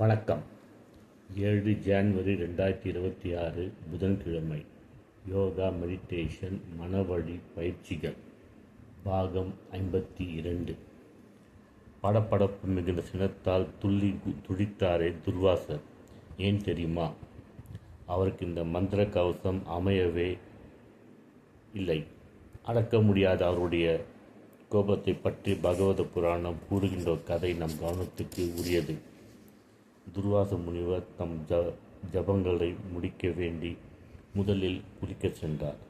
வணக்கம். 7 ஜான்வரி 2026 புதன்கிழமை. யோகா மெடிடேஷன் மனவழி பயிற்சிகள் பாகம் 52. படபடப்பு மிகுந்த சினத்தால் துடித்தாரே துர்வாசர். ஏன் தெரியுமா? அவருக்கு இந்த மந்திர கவசம் அமையவே இல்லை. அடக்க முடியாத அவருடைய கோபத்தை பற்றி பகவத புராணம் கூறுகின்ற கதை நம் கவனத்துக்கு உரியது. துர்வாச முனிவர் தம் ஜபங்களை முடிக்க வேண்டி முதலில் குளிக்கச் சென்றார்.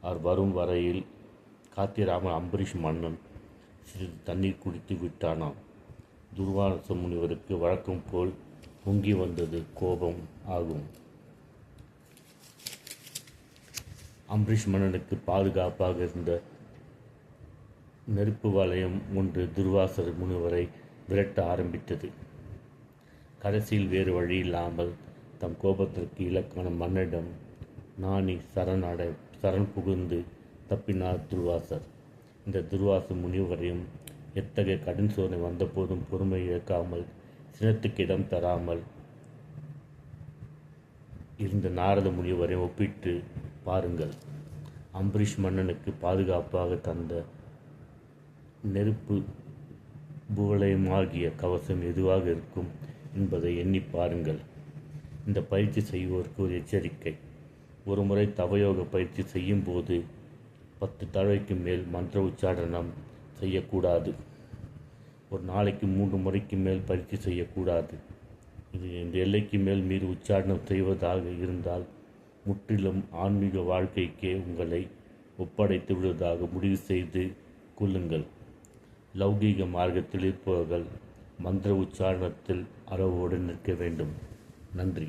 அவர் வரும் வரையில் காத்திராமல் அம்பரீஷ் மன்னன் சிறிது தண்ணீர் குடித்து விட்டானாம். துர்வாச முனிவருக்கு வழக்கம் போல் பொங்கி வந்தது கோபம் ஆகும். அம்பரீஷ் மன்னனுக்கு பாதுகாப்பாக இருந்த நெருப்பு வளையம் ஒன்று துர்வாசர் முனிவரை விரட்ட ஆரம்பித்தது. கடைசியில் வேறு வழி இல்லாமல் தம் கோபத்திற்கு இலக்கான மன்னனிடம் நாணி சரண் புகுந்து தப்பினார் துர்வாசர். இந்த துர்வாச முனிவரையும் எத்தகைய கடும் சோதனை வந்தபோதும் பொறுமை இழக்காமல் சினத்துக்கு இடம் தராமல் இருந்த நாரத முனிவரையும் ஒப்பிட்டு பாருங்கள். அம்பரீஷ் மன்னனுக்கு பாதுகாப்பாக தந்த நெருப்பு புவலயமாகிய கவசம் எதுவாக இருக்கும் என்பதை எண்ணி பாருங்கள். இந்த பயிற்சி செய்வோருக்கு ஒரு எச்சரிக்கை. ஒரு முறை தவயோக பயிற்சி செய்யும் போது 10 தடவைக்கு மேல் மந்திர உச்சாரணம் செய்யக்கூடாது. ஒரு நாளைக்கு 3 முறைக்கு மேல் பயிற்சி செய்யக்கூடாது. இது இந்த எல்லைக்கு மேல் மீறி உச்சாரணம் செய்வதாக இருந்தால் முற்றிலும் ஆன்மீக வாழ்க்கைக்கே உங்களை ஒப்படைத்து விடுவதாக முடிவு செய்து கொள்ளுங்கள். லௌகீக மார்க்கத்தில் இருப்பவர்கள் மந்திர உச்சாரணத்தில் அளவோடு நிற்க வேண்டும். நன்றி.